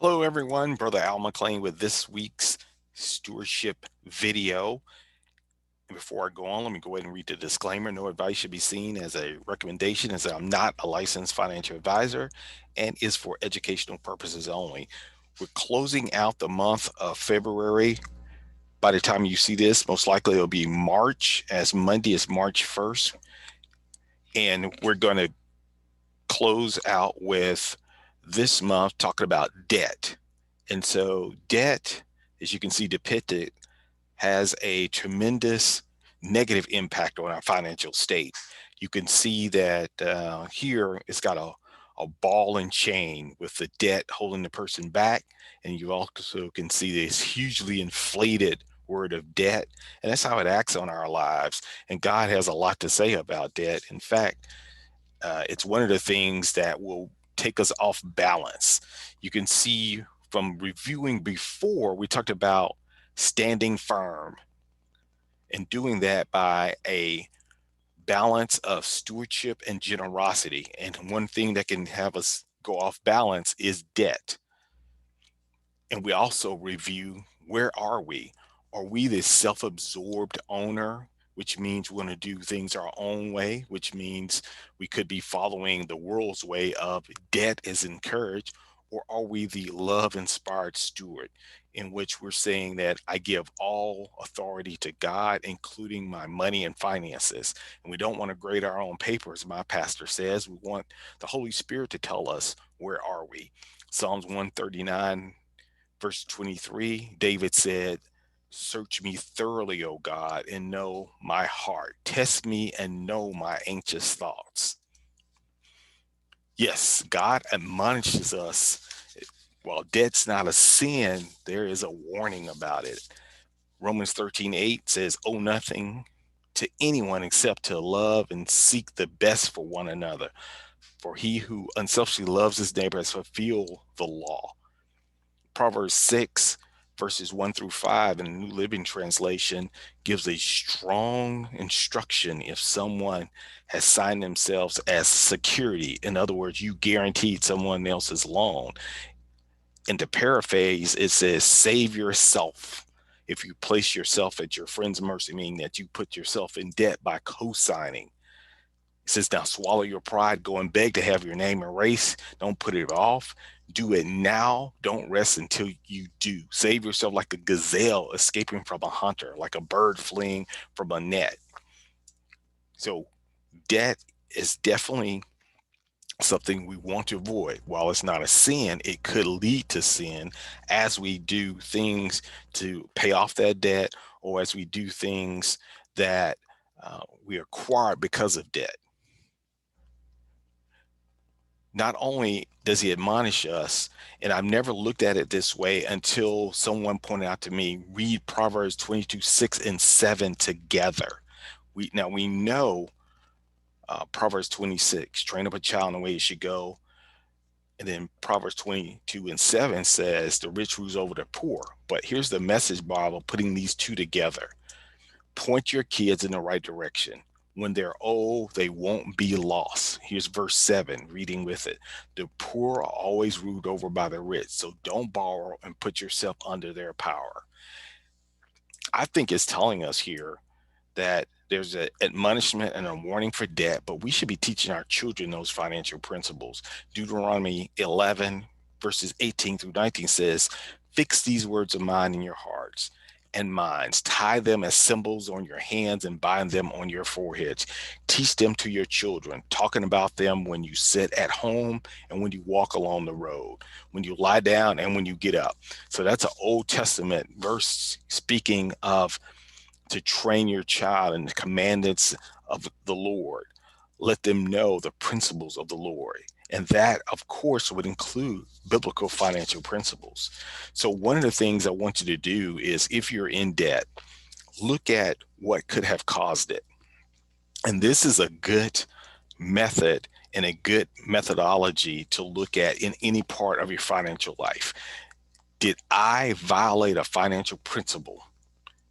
Hello, everyone. Brother Al McLean with this week's stewardship video. And before I go on, let me go ahead and read the disclaimer. No advice should be seen as a recommendation, as I'm not a licensed financial advisor and is for educational purposes only. We're closing out the month of February. By the time you see this, most likely it'll be March, as Monday is March 1st. And we're going to close out with this month talking about debt. And so debt, as you can see depicted, has a tremendous negative impact on our financial state. You can see that here it's got a ball and chain with the debt holding the person back. And you also can see this hugely inflated word of debt. And that's how it acts on our lives. And God has a lot to say about debt. In fact, it's one of the things that will take us off balance. You can see from reviewing before, we talked about standing firm and doing that by a balance of stewardship and generosity. And one thing that can have us go off balance is debt. And we also review, where are we? Are we the self-absorbed owner, which means we're going to do things our own way, which means we could be following the world's way of debt is encouraged? Or are we the love-inspired steward, in which we're saying that I give all authority to God, including my money and finances? And we don't want to grade our own papers, my pastor says. We want the Holy Spirit to tell us, where are we? Psalms 139 verse 23, David said, "Search me thoroughly, O God, and know my heart. Test me and know my anxious thoughts." Yes, God admonishes us. While debt's not a sin, there is a warning about it. Romans 13:8 says, "Owe nothing to anyone except to love and seek the best for one another. For he who unselfishly loves his neighbor has fulfilled the law." Proverbs 6, verses 1 through 5 in the New Living Translation gives a strong instruction if someone has signed themselves as security. In other words, you guaranteed someone else's loan. And to paraphrase, it says, save yourself if you place yourself at your friend's mercy, meaning that you put yourself in debt by co-signing. It says, now swallow your pride, go and beg to have your name erased. Don't put it off. Do it now. Don't rest until you do. Save yourself like a gazelle escaping from a hunter, like a bird fleeing from a net. So debt is definitely something we want to avoid. While it's not a sin, it could lead to sin as we do things to pay off that debt, or as we do things that we acquire because of debt. Not only does he admonish us, and I've never looked at it this way until someone pointed out to me, read Proverbs 22, 6 and 7 together. We know Proverbs 26, train up a child in the way he should go. And then Proverbs 22 and 7 says, the rich rules over the poor. But here's the Message Bible putting these two together. Point your kids in the right direction. When they're old, they won't be lost. Here's verse 7, reading with it. The poor are always ruled over by the rich, so don't borrow and put yourself under their power. I think it's telling us here that there's an admonishment and a warning for debt, but we should be teaching our children those financial principles. Deuteronomy 11, verses 18 through 19 says, fix these words of mine in your hearts and minds. Tie them as symbols on your hands and bind them on your foreheads. Teach them to your children, talking about them when you sit at home and when you walk along the road, when you lie down and when you get up. So that's an Old Testament verse speaking of to train your child in the commandments of the Lord. Let them know the principles of the Lord. And that, of course, would include biblical financial principles. So one of the things I want you to do is, if you're in debt, look at what could have caused it. And this is a good method and a good methodology to look at in any part of your financial life. Did I violate a financial principle?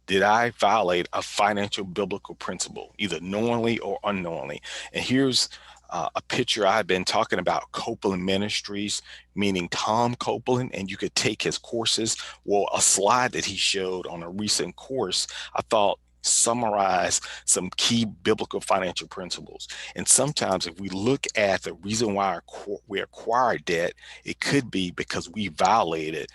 Did I violate a financial biblical principle, either knowingly or unknowingly? And here's a picture I've been talking about, Copeland Ministries, meaning Tom Copeland, and you could take his courses. Well, a slide that he showed on a recent course, I thought summarize some key biblical financial principles. And sometimes if we look at the reason why we acquire debt, it could be because we violated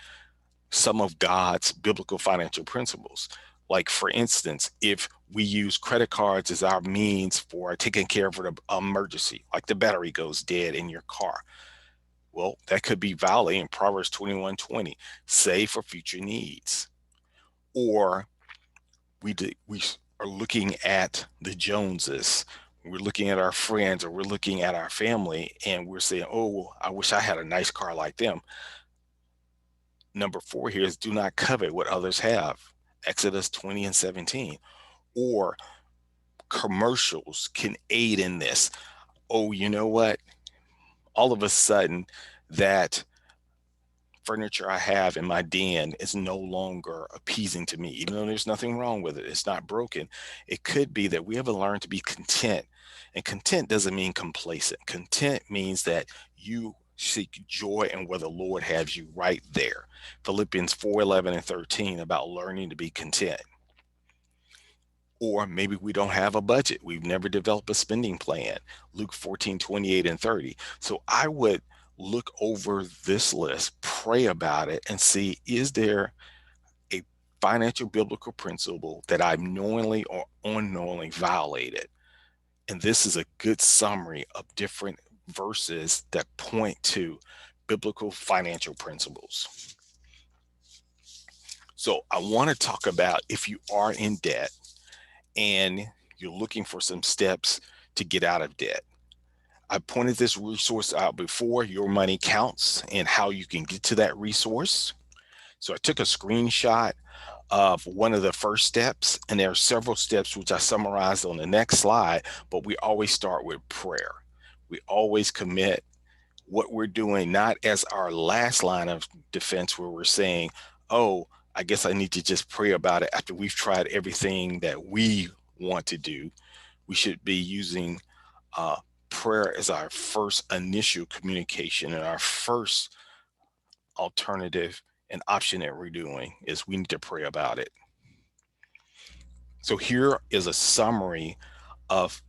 some of God's biblical financial principles. Like, for instance, if we use credit cards as our means for taking care of an emergency, like the battery goes dead in your car, well, that could be violating Proverbs 21:20, save for future needs. Or we are looking at the Joneses, we're looking at our friends, or we're looking at our family, and we're saying, oh, I wish I had a nice car like them. Number 4 here is do not covet what others have. Exodus 20:17. Or commercials can aid in this. Oh, you know what? All of a sudden, that furniture I have in my den is no longer appeasing to me, even though there's nothing wrong with it. It's not broken. It could be that we haven't learned to be content. And content doesn't mean complacent. Content means that you seek joy in where the Lord has you right there. Philippians 4:11-13 about learning to be content. Or maybe we don't have a budget. We've never developed a spending plan. Luke 14:28-30. So I would look over this list, pray about it, and see, is there a financial biblical principle that I've knowingly or unknowingly violated? And this is a good summary of different verses that point to biblical financial principles. So I want to talk about, if you are in debt and you're looking for some steps to get out of debt. I pointed this resource out before, Your Money Counts, and how you can get to that resource. So I took a screenshot of one of the first steps, and there are several steps which I summarized on the next slide, but we always start with prayer. We always commit what we're doing, not as our last line of defense where we're saying, oh, I guess I need to just pray about it after we've tried everything that we want to do. We should be using prayer as our first initial communication, and our first alternative and option that we're doing is we need to pray about it. So here is a summary of,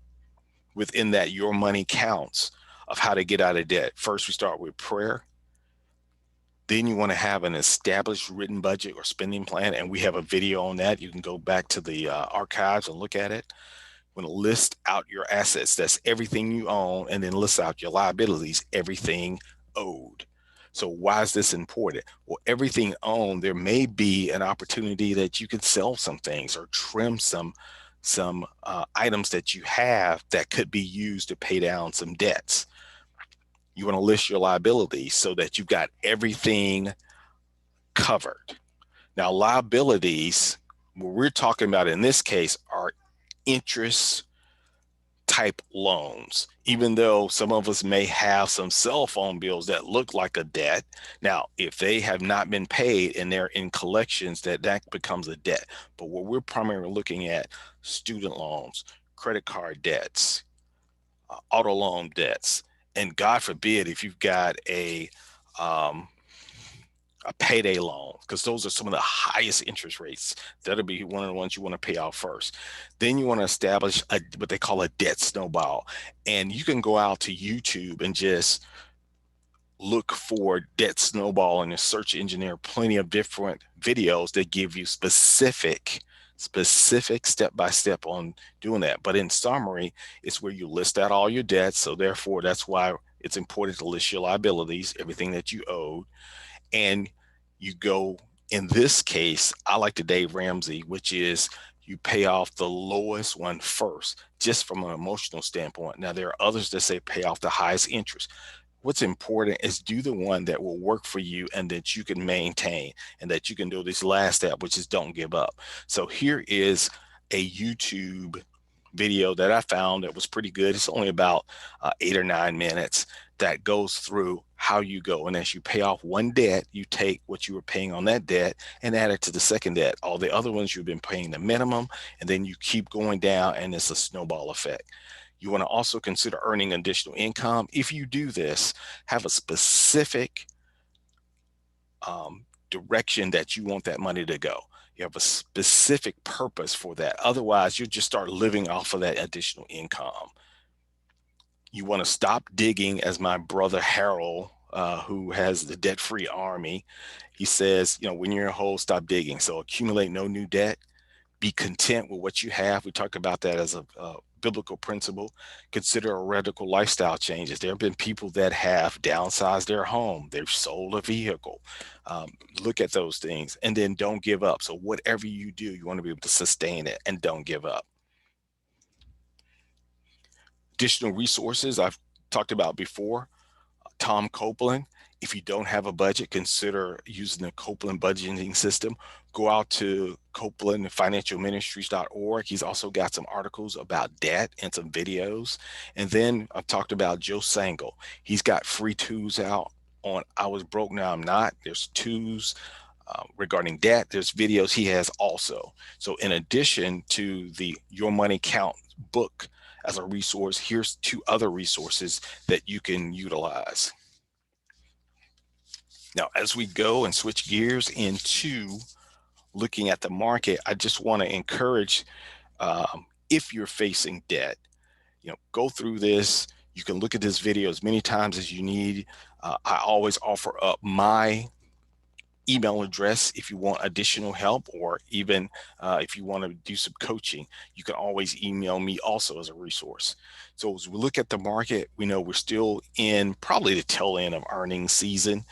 within that Your Money Counts, of how to get out of debt. First, we start with prayer. Then you want to have an established written budget or spending plan, and we have a video on that. You can go back to the archives and look at it. You want to list out your assets. That's everything you own, and then list out your liabilities, everything owed. So why is this important? Well, everything owned, there may be an opportunity that you can sell some things or trim some items that you have that could be used to pay down some debts. You want to list your liabilities so that you've got everything covered. Now, liabilities, what we're talking about in this case, are interest type loans, even though some of us may have some cell phone bills that look like a debt. Now, if they have not been paid and they're in collections, that becomes a debt. But what we're primarily looking at, student loans, credit card debts, auto loan debts, and God forbid if you've got a payday loan, because those are some of the highest interest rates. That'll be one of the ones you want to pay out first. Then you want to establish what they call a debt snowball. And you can go out to YouTube and just look for debt snowball in the search engine. There are plenty of different videos that give you specific step-by-step on doing that. But in summary, it's where you list out all your debts. So therefore, that's why it's important to list your liabilities, everything that you owed. And you go, in this case, I like the Dave Ramsey, which is you pay off the lowest one first, just from an emotional standpoint. Now, there are others that say pay off the highest interest. What's important is do the one that will work for you and that you can maintain, and that you can do this last step, which is don't give up. So here is a YouTube video that I found that was pretty good. It's only about 8 or 9 minutes that goes through how you go. And as you pay off one debt, you take what you were paying on that debt and add it to the second debt. All the other ones you've been paying the minimum, and then you keep going down, and it's a snowball effect. You want to also consider earning additional income. If you do this, have a specific direction that you want that money to go. You have a specific purpose for that. Otherwise, you'll just start living off of that additional income. You want to stop digging, as my brother Harold, who has the debt-free army, he says, when you're in a hole, stop digging. So accumulate no new debt. Be content with what you have. We talk about that as a biblical principle. Consider a radical lifestyle changes. There have been people that have downsized their home. They've sold a vehicle. Look at those things and then don't give up. So whatever you do, you want to be able to sustain it and don't give up. Additional resources I've talked about before. Tom Copeland. If you don't have a budget, consider using the Copeland budgeting system. Go out to copelandfinancialministries.org. He's also got some articles about debt and some videos. And then I've talked about Joe Sangle. He's got free tools out on I Was Broke, Now I'm Not. There's tools regarding debt. There's videos he has also. So in addition to the Your Money Count book as a resource, here's 2 other resources that you can utilize. Now, as we go and switch gears into looking at the market, I just want to encourage, if you're facing debt, go through this. You can look at this video as many times as you need. I always offer up my email address if you want additional help, or even if you want to do some coaching, you can always email me also as a resource. So as we look at the market, we know we're still in probably the tail end of earnings season.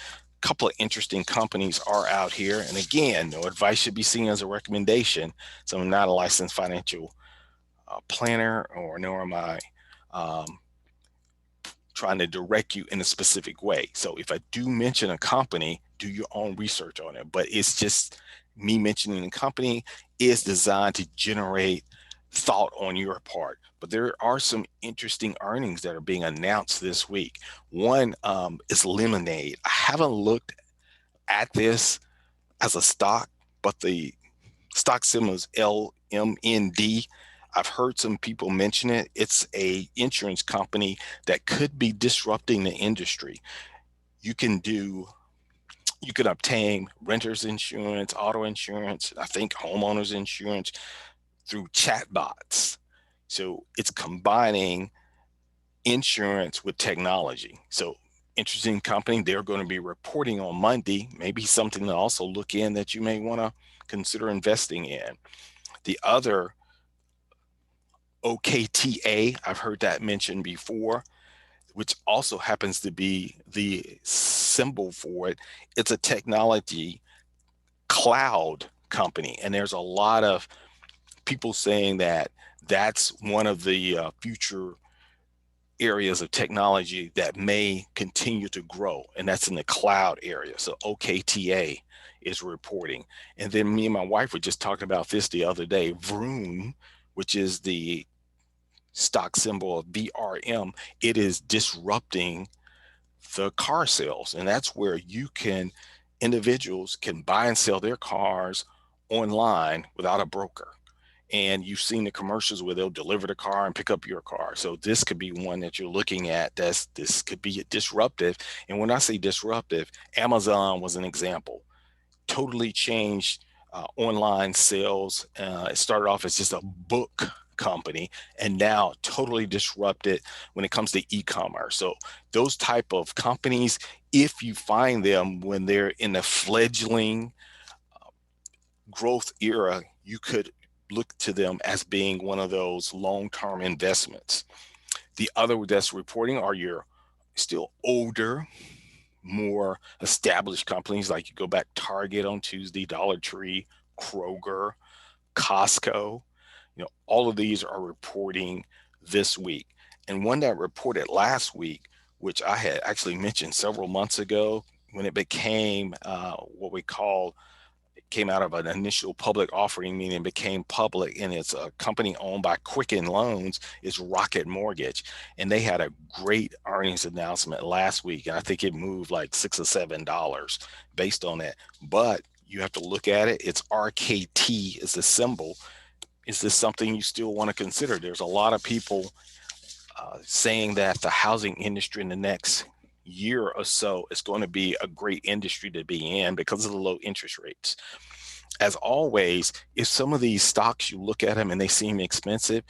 A couple of interesting companies are out here. And again, no advice should be seen as a recommendation. So I'm not a licensed financial planner, or nor am I trying to direct you in a specific way. So if I do mention a company, do your own research on it. But it's just me mentioning a company is designed to generate thought on your part. But there are some interesting earnings that are being announced this week. One is Lemonade. I haven't looked at this as a stock, but the stock symbol is LMND. I've heard some people mention it. It's a insurance company that could be disrupting the industry. You can obtain renter's insurance, auto insurance, I think homeowner's insurance through chatbots. So it's combining insurance with technology. So interesting company. They're going to be reporting on Monday, maybe something to also look in that you may want to consider investing in. The other, OKTA, I've heard that mentioned before, which also happens to be the symbol for it. It's a technology cloud company. And there's a lot of people saying that that's one of the future areas of technology that may continue to grow, and that's in the cloud area. So OKTA is reporting. And then me and my wife were just talking about this the other day. Vroom, which is the stock symbol of VRM, it is disrupting the car sales. And that's where individuals can buy and sell their cars online without a broker. And you've seen the commercials where they'll deliver the car and pick up your car. So this could be one that you're looking at. This could be disruptive. And when I say disruptive, Amazon was an example. Totally changed online sales. It started off as just a book company, and now totally disrupted when it comes to e-commerce. So those type of companies, if you find them when they're in the fledgling growth era, you could look to them as being one of those long-term investments. The other that's reporting are your still older, more established companies, like you go back Target on Tuesday, Dollar Tree, Kroger, Costco. All of these are reporting this week. And one that reported last week, which I had actually mentioned several months ago, when it became what we call, it came out of an initial public offering, meaning it became public, and it's a company owned by Quicken Loans, is Rocket Mortgage. And they had a great earnings announcement last week. And I think it moved like $6 or $7 based on that. But you have to look at it. It's RKT is the symbol. Is this something you still want to consider? There's a lot of people saying that the housing industry in the next year or so is going to be a great industry to be in because of the low interest rates. As always, if some of these stocks, you look at them and they seem expensive,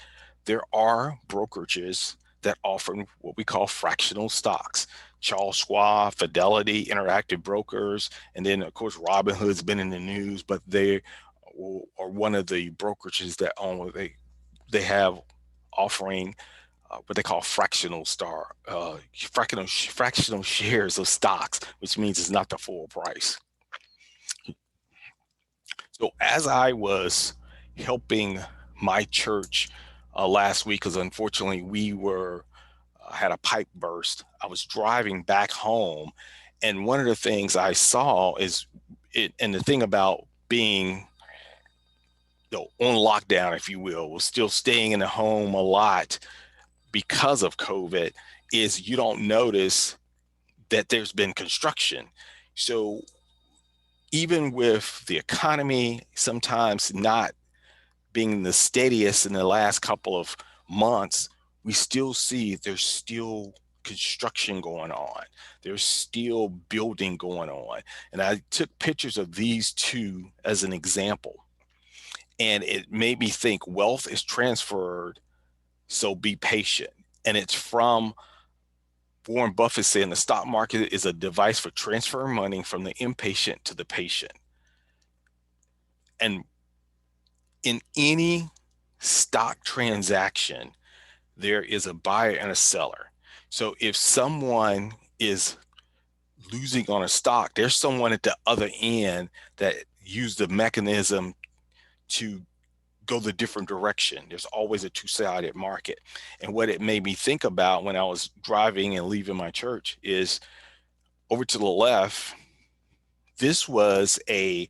there are brokerages that offer what we call fractional stocks. Charles Schwab, Fidelity, Interactive Brokers, and then of course Robinhood's been in the news, but they are one of the brokerages that own they have offering what they call fractional shares of stocks, which means it's not the full price. So as I was helping my church last week, because unfortunately we were had a pipe burst, I was driving back home, and one of the things I saw is and the thing about being on lockdown, if you will, was still staying in the home a lot because of COVID, is you don't notice that there's been construction. So even with the economy sometimes not being the steadiest in the last couple of months, we still see there's still construction going on. There's still building going on. And I took pictures of these two as an example. And it made me think wealth is transferred, so be patient. And it's from Warren Buffett saying the stock market is a device for transferring money from the impatient to the patient. And in any stock transaction, there is a buyer and a seller. So if someone is losing on a stock, there's someone at the other end that used the mechanism to go the different direction. There's always a two-sided market. And what it made me think about when I was driving and leaving my church is over to the left, this was a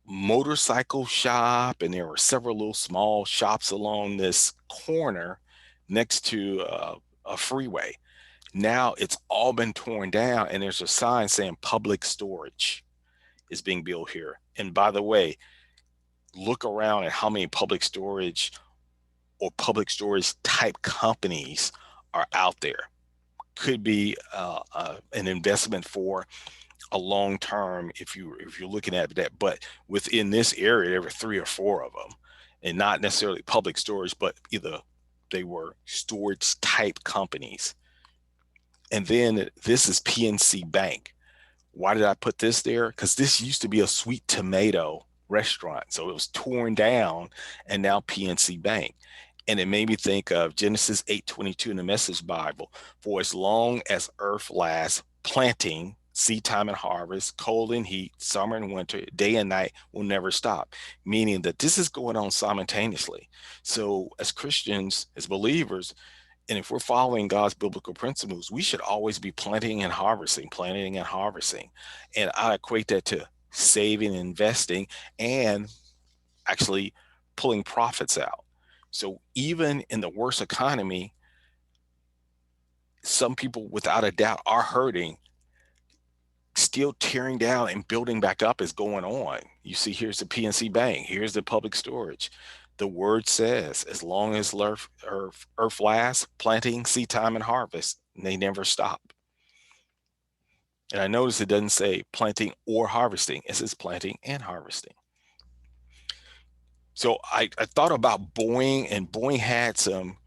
motorcycle shop, and there were several little small shops along this corner next to a freeway. Now it's all been torn down, and there's a sign saying public storage is being built here. And by the way, look around at how many public storage or public storage type companies are out there. Could be an investment for a long term if you're looking at that. But within this area, there were 3 or 4 of them, and not necessarily public storage, but either they were storage type companies. And then this is PNC Bank. Why did I put this there? Because this used to be a Sweet Tomato restaurant. So it was torn down, and now PNC Bank. And it made me think of Genesis 8:22 in the Message Bible. For as long as earth lasts, planting, seed time and harvest, cold and heat, summer and winter, day and night will never stop. Meaning that this is going on simultaneously. So as Christians, as believers, and if we're following God's biblical principles, we should always be planting and harvesting, planting and harvesting. And I equate that to saving and investing and actually pulling profits out. So even in the worst economy, some people without a doubt are hurting. Still tearing down and building back up is going on. You see, here's the PNC Bank, here's the public storage. The word says, as long as earth lasts, planting, seed time, and harvest, and they never stop. And I notice it doesn't say planting or harvesting. It says planting and harvesting. So I thought about Boeing, and Boeing had some,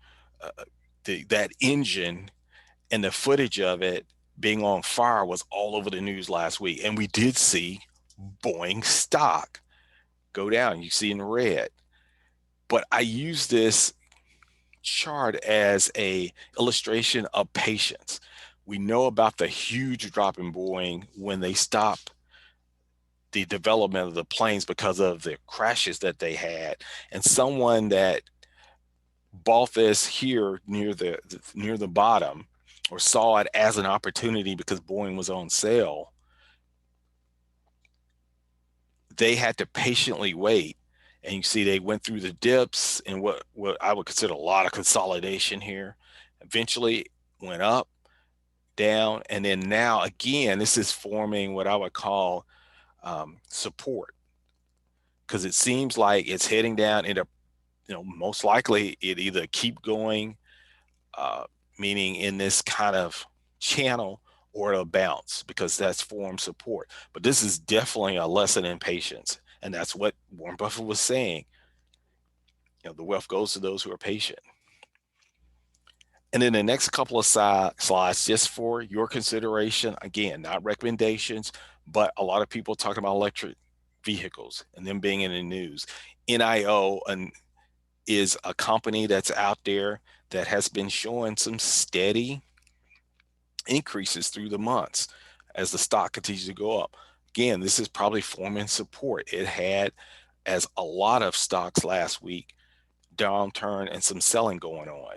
that engine and the footage of it being on fire was all over the news last week. And we did see Boeing stock go down. You see in red. But I use this chart as a illustration of patience. We know about the huge drop in Boeing when they stopped the development of the planes because of the crashes that they had. And someone that bought this here near the bottom, or saw it as an opportunity because Boeing was on sale, they had to patiently wait. And you see they went through the dips and what I would consider a lot of consolidation here. Eventually went up, down, and then now again, this is forming what I would call support, because it seems like it's heading down into, most likely it either keep going uh, meaning in this kind of channel, or it'll bounce because that's form support. But this is definitely a lesson in patience. And that's what Warren Buffett was saying. The wealth goes to those who are patient. And then the next couple of slides, just for your consideration, again, not recommendations, but a lot of people talking about electric vehicles and them being in the news. NIO is a company that's out there that has been showing some steady increases through the months as the stock continues to go up. Again, this is probably forming support. It had, as a lot of stocks last week, downturn and some selling going on.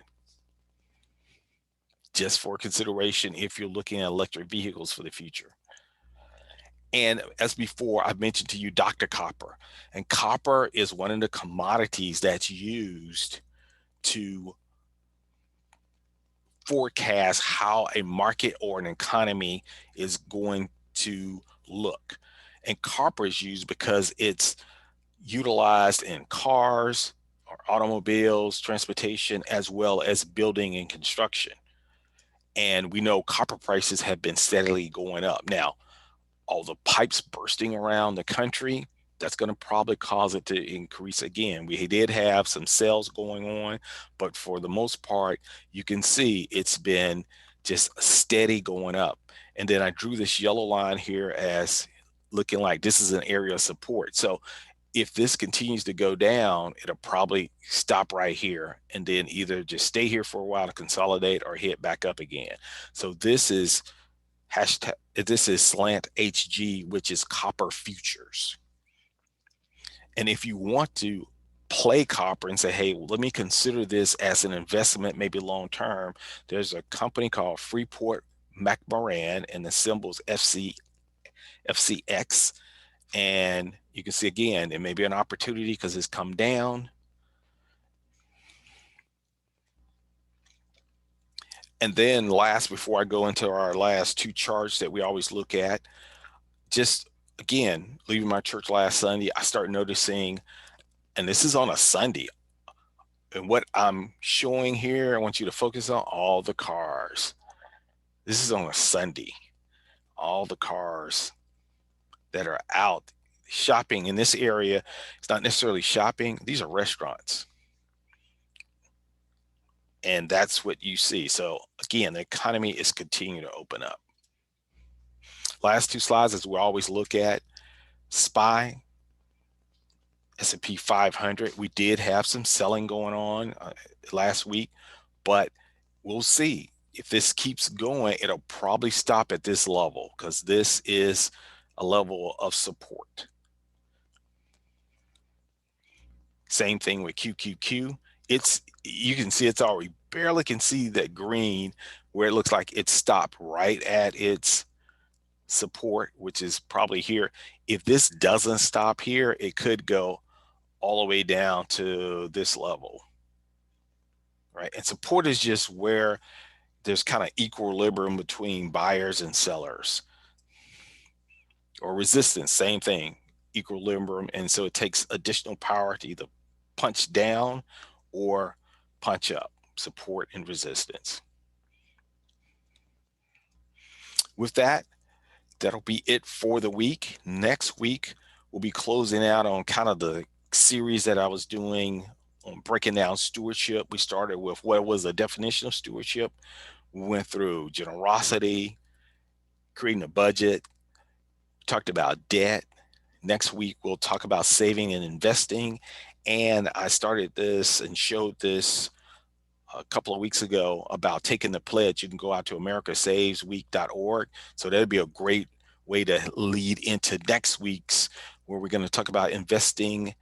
Just for consideration if you're looking at electric vehicles for the future. And as before, I've mentioned to you Dr. Copper. And copper is one of the commodities that's used to forecast how a market or an economy is going to look. And copper is used because it's utilized in cars or automobiles, transportation, as well as building and construction. And we know copper prices have been steadily going up. Now, all the pipes bursting around the country, that's going to probably cause it to increase again. We did have some sales going on, but for the most part, you can see it's been just steady going up. And then I drew this yellow line here as looking like this is an area of support. So if this continues to go down, it'll probably stop right here and then either just stay here for a while to consolidate or hit back up again. So this is slant HG, which is copper futures. And if you want to play copper and say, hey, let me consider this as an investment, maybe long term, there's a company called Freeport McMoran, and the symbol's FCX. And you can see again, it may be an opportunity because it's come down. And then last, before I go into our last two charts that we always look at, just again, leaving my church last Sunday, I start noticing, and this is on a Sunday, and what I'm showing here, I want you to focus on all the cars. This is on a Sunday. All the cars that are out shopping in this area. It's not necessarily shopping. These are restaurants. And that's what you see. So again, the economy is continuing to open up. Last two slides, as we always look at, SPY, S&P 500. We did have some selling going on last week, but we'll see. If this keeps going, it'll probably stop at this level because this is a level of support. Same thing with QQQ. You can see it's already barely can see that green where it looks like it stopped right at its support, which is probably here. If this doesn't stop here, it could go all the way down to this level, right? And support is just where there's kind of equilibrium between buyers and sellers. Or resistance, same thing, equilibrium. And so it takes additional power to either punch down or punch up, support and resistance. With that, that'll be it for the week. Next week, we'll be closing out on kind of the series that I was doing on breaking down stewardship. We started with what was the definition of stewardship. We went through generosity, creating a budget, talked about debt. Next week, we'll talk about saving and investing. And I started this and showed this a couple of weeks ago about taking the pledge. You can go out to americasavesweek.org. So that'd be a great way to lead into next week's, where we're going to talk about investing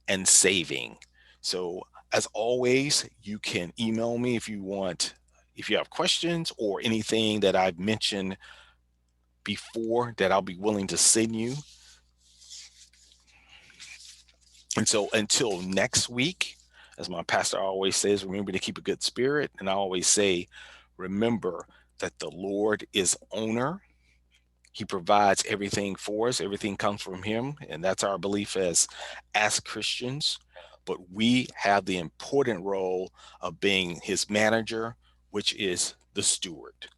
and saving. So as always, you can email me if you want, if you have questions or anything that I've mentioned before that I'll be willing to send you. And so until next week, as my pastor always says, remember to keep a good spirit. And I always say, remember that the Lord is owner. He provides everything for us. Everything comes from him. And that's our belief as Christians. But we have the important role of being his manager which is the steward.